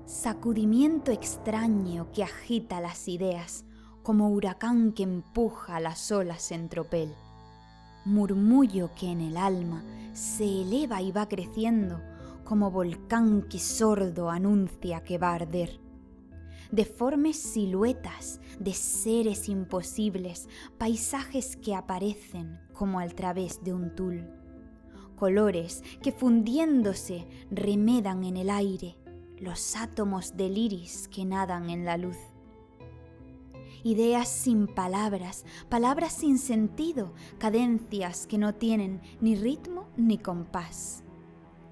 Sacudimiento extraño que agita las ideas, como huracán que empuja las olas en tropel. Murmullo que en el alma se eleva y va creciendo, como volcán que sordo anuncia que va a arder. Deformes siluetas de seres imposibles, paisajes que aparecen como al través de un tul. Colores que fundiéndose remedan en el aire, los átomos del iris que nadan en la luz. Ideas sin palabras, palabras sin sentido, cadencias que no tienen ni ritmo ni compás.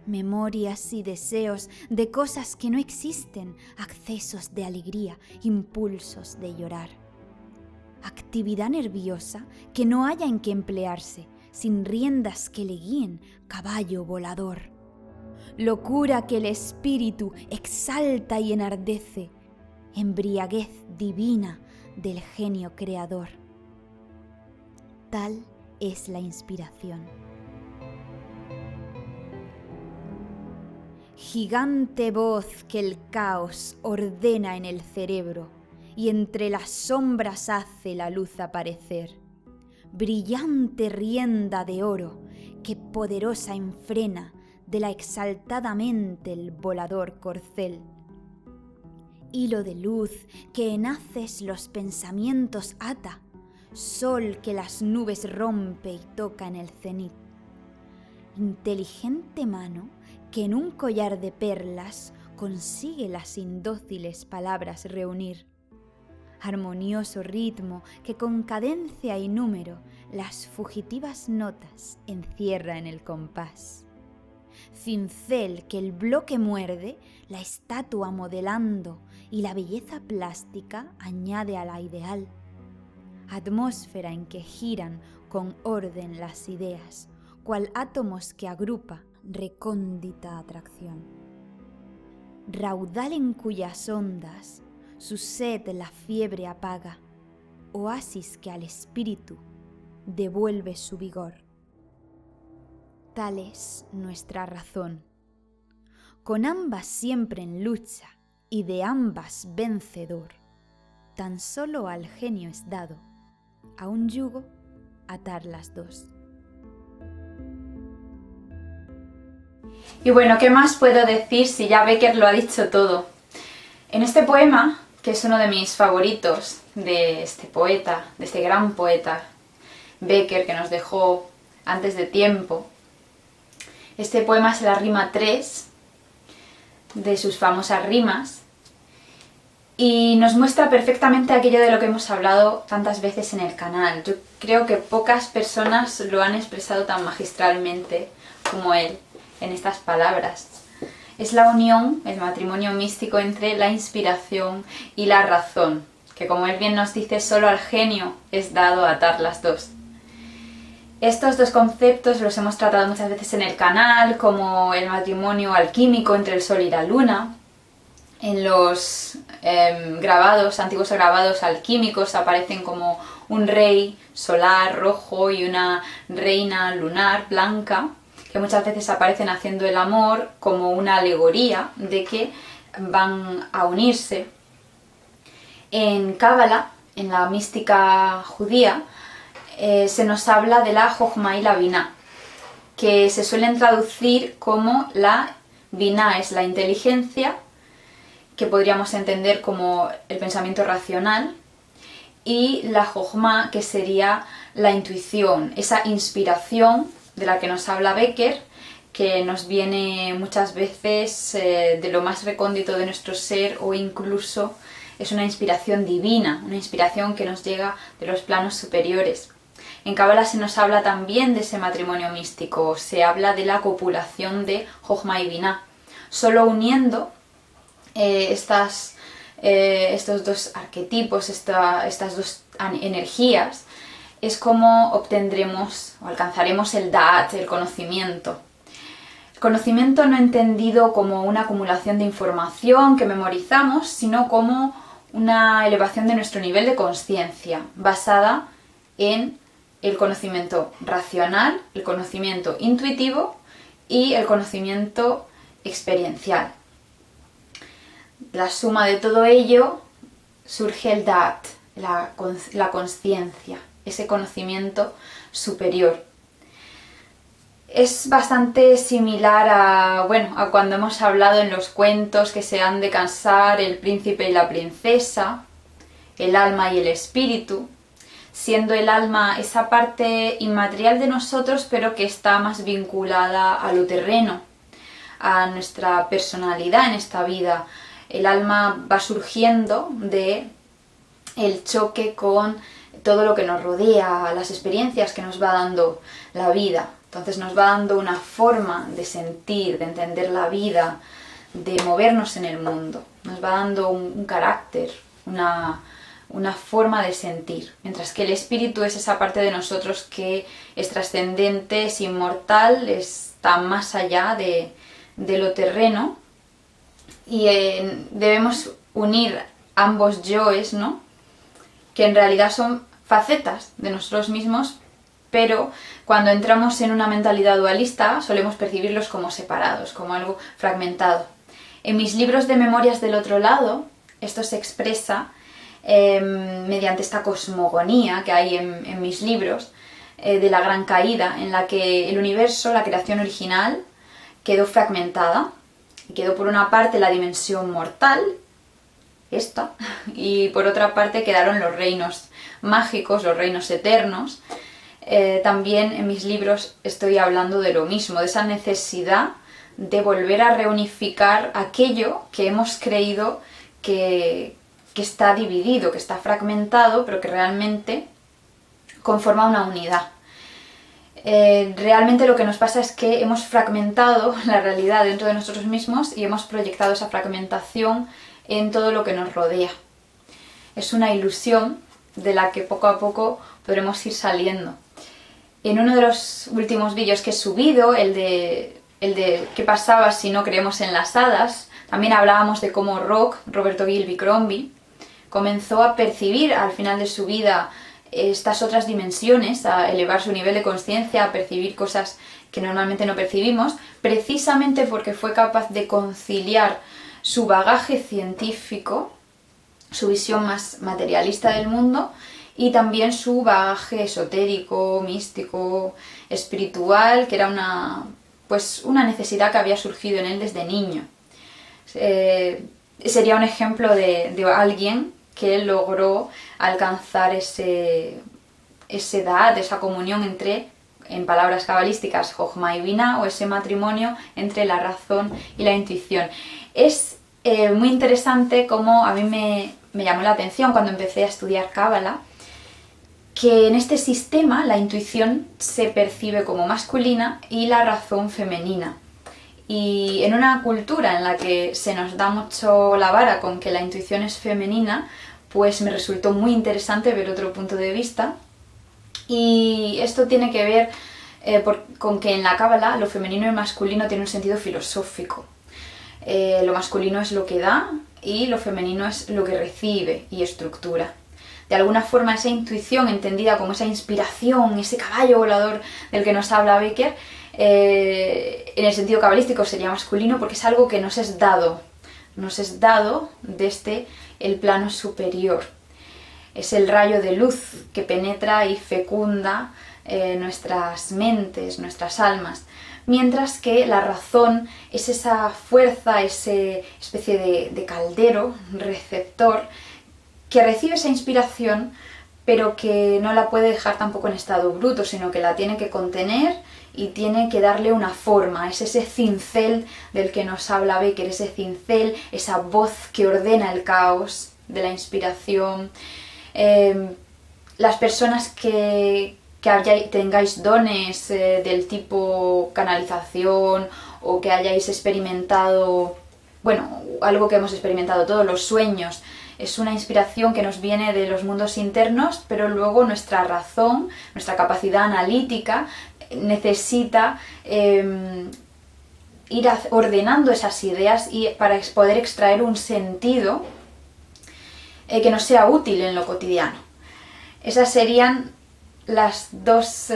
Memorias y deseos de cosas que no existen, accesos de alegría, impulsos de llorar. Actividad nerviosa que no haya en qué emplearse, sin riendas que le guíen, caballo volador. Locura que el espíritu exalta y enardece, embriaguez divina del genio creador. Tal es la inspiración. Gigante voz que el caos ordena en el cerebro y entre las sombras hace la luz aparecer. Brillante rienda de oro que poderosa enfrena de la exaltada mente el volador corcel. Hilo de luz que en haces los pensamientos ata, sol que las nubes rompe y toca en el cenit. Inteligente mano que en un collar de perlas consigue las indóciles palabras reunir. Armonioso ritmo que con cadencia y número las fugitivas notas encierra en el compás. Cincel que el bloque muerde, la estatua modelando y la belleza plástica añade a la ideal. Atmósfera en que giran con orden las ideas, cual átomos que agrupa recóndita atracción. Raudal en cuyas ondas su sed la fiebre apaga, oasis que al espíritu devuelve su vigor. Tal es nuestra razón, con ambas siempre en lucha y de ambas vencedor. Tan solo al genio es dado, a un yugo, atar las dos. Y bueno, ¿qué más puedo decir si ya Becker lo ha dicho todo? En este poema, que es uno de mis favoritos de este poeta, de este gran poeta Becker que nos dejó antes de tiempo, este poema es la rima 3 de sus famosas rimas y nos muestra perfectamente aquello de lo que hemos hablado tantas veces en el canal. Yo creo que pocas personas lo han expresado tan magistralmente como él en estas palabras. Es la unión, el matrimonio místico entre la inspiración y la razón, que como él bien nos dice, solo al genio es dado atar las dos. Estos dos conceptos los hemos tratado muchas veces en el canal, como el matrimonio alquímico entre el sol y la luna. En los antiguos grabados alquímicos aparecen como un rey solar rojo y una reina lunar blanca, que muchas veces aparecen haciendo el amor como una alegoría de que van a unirse. En Cábala, en la mística judía, se nos habla de la Jochma y la Biná, que se suelen traducir como la Biná es la inteligencia, que podríamos entender como el pensamiento racional, y la Jochma, que sería la intuición, esa inspiración de la que nos habla Becker, que nos viene muchas veces de lo más recóndito de nuestro ser, o incluso es una inspiración divina, una inspiración que nos llega de los planos superiores. En Cábala se nos habla también de ese matrimonio místico, se habla de la copulación de Jochma y Biná. Solo uniendo estos dos arquetipos, estas dos energías, es como obtendremos o alcanzaremos el Da'at, el conocimiento. El conocimiento no entendido como una acumulación de información que memorizamos, sino como una elevación de nuestro nivel de conciencia, basada en el conocimiento racional, el conocimiento intuitivo y el conocimiento experiencial. la suma de todo ello surge el Da'at, la conciencia, ese conocimiento superior. Es bastante similar a cuando hemos hablado en los cuentos que se han de casar el príncipe y la princesa, el alma y el espíritu, siendo el alma esa parte inmaterial de nosotros, pero que está más vinculada a lo terreno, a nuestra personalidad en esta vida. El alma va surgiendo de el choque con todo lo que nos rodea, las experiencias que nos va dando la vida. Entonces nos va dando una forma de sentir, de entender la vida, de movernos en el mundo. Nos va dando un carácter, una forma de sentir. Mientras que el espíritu es esa parte de nosotros que es trascendente, es inmortal, está más allá de lo terreno. Y debemos unir ambos yoes, ¿no? Que en realidad son facetas de nosotros mismos, pero cuando entramos en una mentalidad dualista solemos percibirlos como separados, como algo fragmentado. En mis libros de Memorias del Otro Lado, esto se expresa mediante esta cosmogonía que hay en mis libros, de la Gran Caída, en la que el universo, la creación original, quedó fragmentada. Quedó por una parte la dimensión mortal, esta, y por otra parte quedaron los reinos mágicos, los reinos eternos. También en mis libros estoy hablando de lo mismo, de esa necesidad de volver a reunificar aquello que hemos creído que está dividido, que está fragmentado, pero que realmente conforma una unidad. Realmente lo que nos pasa es que hemos fragmentado la realidad dentro de nosotros mismos y hemos proyectado esa fragmentación en todo lo que nos rodea. Es una ilusión de la que poco a poco podremos ir saliendo. En uno de los últimos vídeos que he subido, el de qué pasaba si no creemos en las hadas, también hablábamos de cómo Roberto Gilby Crombie, comenzó a percibir al final de su vida estas otras dimensiones, a elevar su nivel de conciencia, a percibir cosas que normalmente no percibimos, precisamente porque fue capaz de conciliar su bagaje científico, su visión más materialista del mundo, y también su bagaje esotérico, místico, espiritual, que era una necesidad que había surgido en él desde niño. Sería un ejemplo de alguien que logró alcanzar ese da'at, esa comunión entre, en palabras cabalísticas, Jochma y Binah, o ese matrimonio entre la razón y la intuición. Es muy interesante cómo a mí me llamó la atención cuando empecé a estudiar Cábala, que en este sistema la intuición se percibe como masculina y la razón femenina. Y en una cultura en la que se nos da mucho la vara con que la intuición es femenina, pues me resultó muy interesante ver otro punto de vista. Y esto tiene que ver con que en la Cábala lo femenino y masculino tiene un sentido filosófico. Lo masculino es lo que da y lo femenino es lo que recibe y estructura. De alguna forma esa intuición, entendida como esa inspiración, ese caballo volador del que nos habla Becker, en el sentido cabalístico sería masculino porque es algo que nos es dado desde el plano superior. Es el rayo de luz que penetra y fecunda nuestras mentes, nuestras almas, mientras que la razón es esa fuerza, esa especie de caldero receptor que recibe esa inspiración, pero que no la puede dejar tampoco en estado bruto, sino que la tiene que contener y tiene que darle una forma. Es ese cincel del que nos habla Becker, ese cincel, esa voz que ordena el caos de la inspiración. Las personas que tengáis dones del tipo canalización o que hayáis experimentado, algo que hemos experimentado todos, los sueños, es una inspiración que nos viene de los mundos internos, pero luego nuestra razón, nuestra capacidad analítica necesita ir ordenando esas ideas y para poder extraer un sentido que nos sea útil en lo cotidiano. Esas serían las dos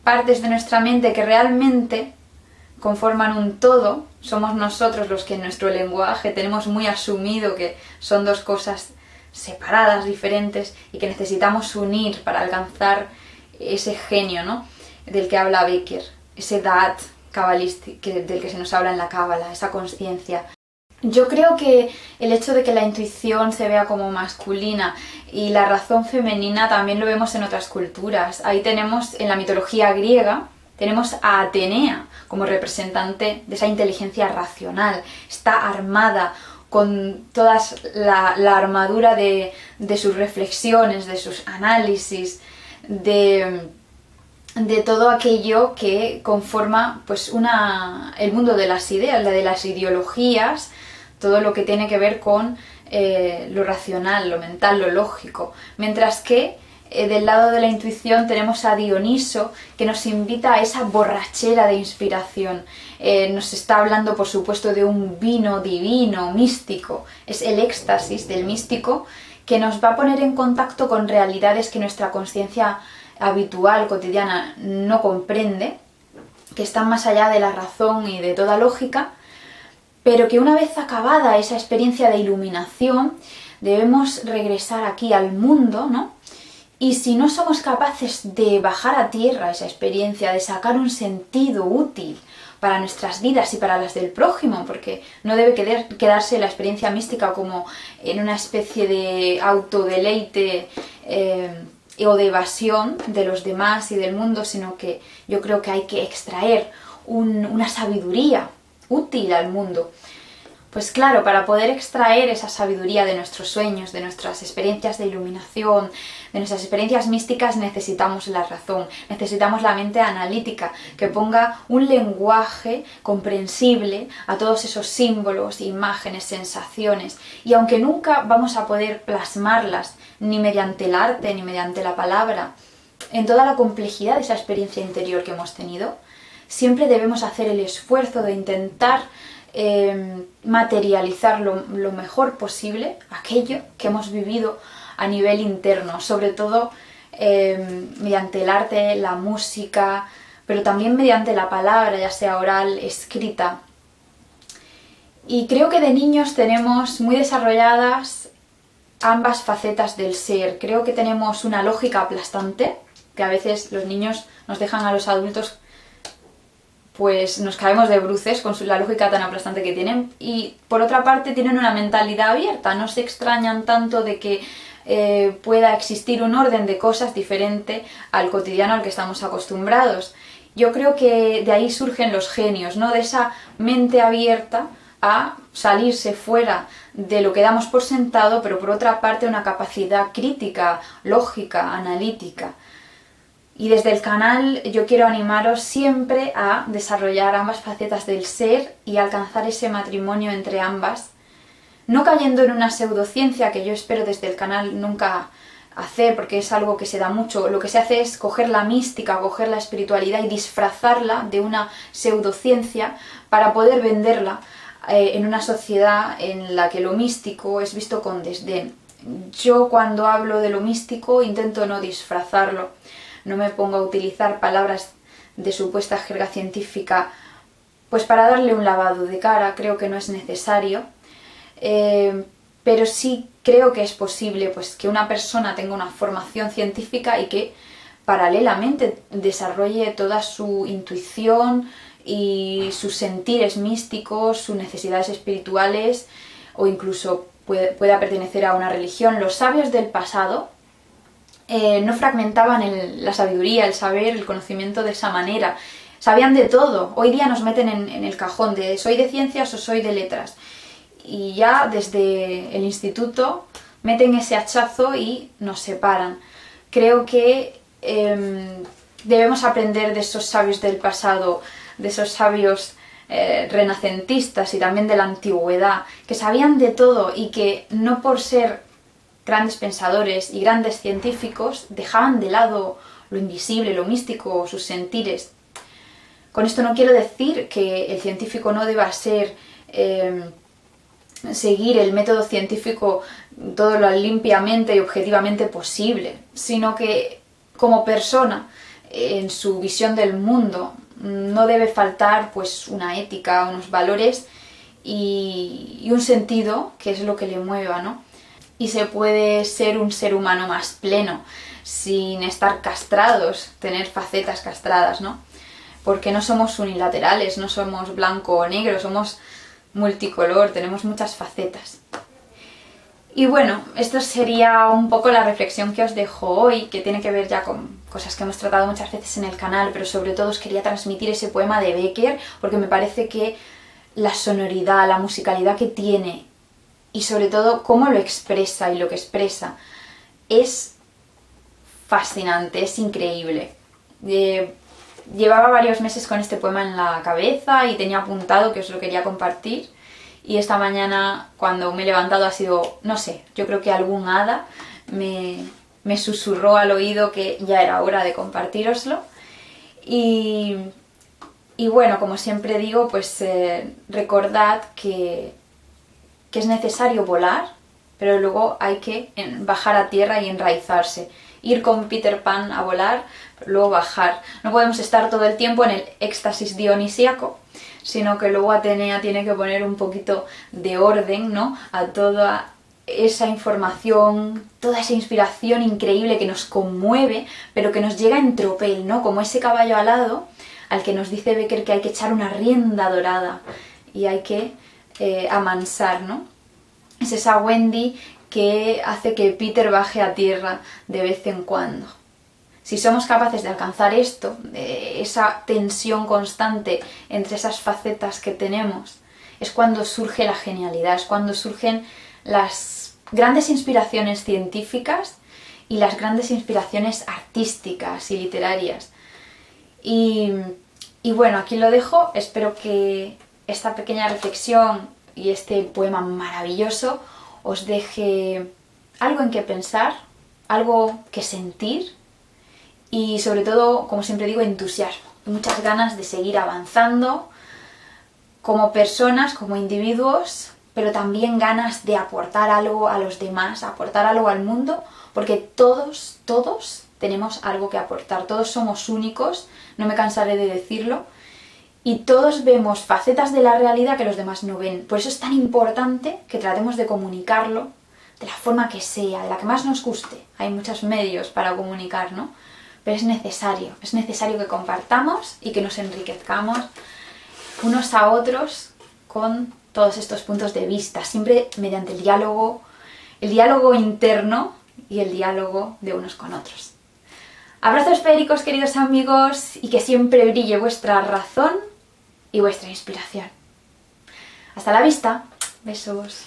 partes de nuestra mente que realmente conforman un todo, somos nosotros los que en nuestro lenguaje tenemos muy asumido que son dos cosas separadas, diferentes, y que necesitamos unir para alcanzar ese genio, ¿no?, del que habla Becker, ese Da'at cabalístico del que se nos habla en la Cábala, esa conciencia. Yo creo que el hecho de que la intuición se vea como masculina y la razón femenina también lo vemos en otras culturas. Ahí tenemos, en la mitología griega, tenemos a Atenea como representante de esa inteligencia racional. Está armada con toda la armadura de sus reflexiones, de sus análisis, de todo aquello que conforma pues el mundo de las ideas, la de las ideologías, todo lo que tiene que ver con lo racional, lo mental, lo lógico. Mientras que del lado de la intuición tenemos a Dioniso, que nos invita a esa borrachera de inspiración. Nos está hablando, por supuesto, de un vino divino, místico. Es el éxtasis del místico que nos va a poner en contacto con realidades que nuestra conciencia habitual, cotidiana, no comprende, que están más allá de la razón y de toda lógica, pero que una vez acabada esa experiencia de iluminación, debemos regresar aquí al mundo, ¿no? Y si no somos capaces de bajar a tierra esa experiencia, de sacar un sentido útil para nuestras vidas y para las del prójimo, porque no debe quedarse la experiencia mística como en una especie de autodeleite o de evasión de los demás y del mundo, sino que yo creo que hay que extraer una sabiduría útil al mundo. Pues claro, para poder extraer esa sabiduría de nuestros sueños, de nuestras experiencias de iluminación, de nuestras experiencias místicas, necesitamos la razón, necesitamos la mente analítica, que ponga un lenguaje comprensible a todos esos símbolos, imágenes, sensaciones. Y aunque nunca vamos a poder plasmarlas, ni mediante el arte, ni mediante la palabra, en toda la complejidad de esa experiencia interior que hemos tenido, siempre debemos hacer el esfuerzo de intentar materializar lo mejor posible aquello que hemos vivido a nivel interno, sobre todo mediante el arte, la música, pero también mediante la palabra, ya sea oral, escrita. Y creo que de niños tenemos muy desarrolladas ambas facetas del ser. Creo que tenemos una lógica aplastante, que a veces los niños nos dejan a los adultos, pues nos caemos de bruces con la lógica tan aplastante que tienen, y por otra parte tienen una mentalidad abierta, no se extrañan tanto de que pueda existir un orden de cosas diferente al cotidiano al que estamos acostumbrados. Yo creo que de ahí surgen los genios, ¿no? De esa mente abierta a salirse fuera de lo que damos por sentado, pero por otra parte una capacidad crítica, lógica, analítica. Y desde el canal yo quiero animaros siempre a desarrollar ambas facetas del ser y alcanzar ese matrimonio entre ambas, no cayendo en una pseudociencia, que yo espero desde el canal nunca hacer, porque es algo que se da mucho. Lo que se hace es coger la mística, coger la espiritualidad y disfrazarla de una pseudociencia para poder venderla en una sociedad en la que lo místico es visto con desdén. Yo cuando hablo de lo místico intento no disfrazarlo. No me pongo a utilizar palabras de supuesta jerga científica pues para darle un lavado de cara, creo que no es necesario, pero sí creo que es posible pues que una persona tenga una formación científica y que paralelamente desarrolle toda su intuición y sus sentires místicos, sus necesidades espirituales, o incluso pueda pertenecer a una religión. Los sabios del pasado no fragmentaban la sabiduría, el saber, el conocimiento de esa manera. Sabían de todo. Hoy día nos meten en el cajón de soy de ciencias o soy de letras. Y ya desde el instituto meten ese hachazo y nos separan. Creo que debemos aprender de esos sabios del pasado, de esos sabios renacentistas y también de la antigüedad, que sabían de todo y que no por ser grandes pensadores y grandes científicos dejaban de lado lo invisible, lo místico, sus sentires. Con esto no quiero decir que el científico no deba seguir el método científico todo lo limpiamente y objetivamente posible, sino que como persona, en su visión del mundo, no debe faltar pues una ética, unos valores y un sentido que es lo que le mueva, ¿no? Y se puede ser un ser humano más pleno, sin estar castrados, tener facetas castradas, ¿no? Porque no somos unilaterales, no somos blanco o negro, somos multicolor, tenemos muchas facetas. Y bueno, esto sería un poco la reflexión que os dejo hoy, que tiene que ver ya con cosas que hemos tratado muchas veces en el canal, pero sobre todo os quería transmitir ese poema de Becker, porque me parece que la sonoridad, la musicalidad que tiene, y sobre todo cómo lo expresa y lo que expresa, es fascinante, es increíble. Llevaba varios meses con este poema en la cabeza y tenía apuntado que os lo quería compartir. Y esta mañana, cuando me he levantado, ha sido, no sé, yo creo que algún hada me susurró al oído que ya era hora de compartíroslo. Y bueno, como siempre digo, pues recordad que es necesario volar, pero luego hay que bajar a tierra y enraizarse. Ir con Peter Pan a volar, pero luego bajar. No podemos estar todo el tiempo en el éxtasis dionisíaco, sino que luego Atenea tiene que poner un poquito de orden, ¿no?, a toda esa información, toda esa inspiración increíble que nos conmueve, pero que nos llega en tropel, ¿no?, como ese caballo alado al que nos dice Becker que hay que echar una rienda dorada y hay que amansar, ¿no? Es esa Wendy que hace que Peter baje a tierra de vez en cuando. Si somos capaces de alcanzar esto, de esa tensión constante entre esas facetas que tenemos, es cuando surge la genialidad, es cuando surgen las grandes inspiraciones científicas y las grandes inspiraciones artísticas y literarias. Y bueno, aquí lo dejo. Espero que esta pequeña reflexión y este poema maravilloso os deje algo en que pensar, algo que sentir y sobre todo, como siempre digo, entusiasmo, muchas ganas de seguir avanzando como personas, como individuos, pero también ganas de aportar algo a los demás, aportar algo al mundo, porque todos tenemos algo que aportar, todos somos únicos, no me cansaré de decirlo, y todos vemos facetas de la realidad que los demás no ven. Por eso es tan importante que tratemos de comunicarlo de la forma que sea, de la que más nos guste. Hay muchos medios para comunicar, ¿no? Pero es necesario que compartamos y que nos enriquezcamos unos a otros con todos estos puntos de vista, siempre mediante el diálogo interno y el diálogo de unos con otros. Abrazos esféricos, queridos amigos, y que siempre brille vuestra razón y vuestra inspiración. Hasta la vista. Besos.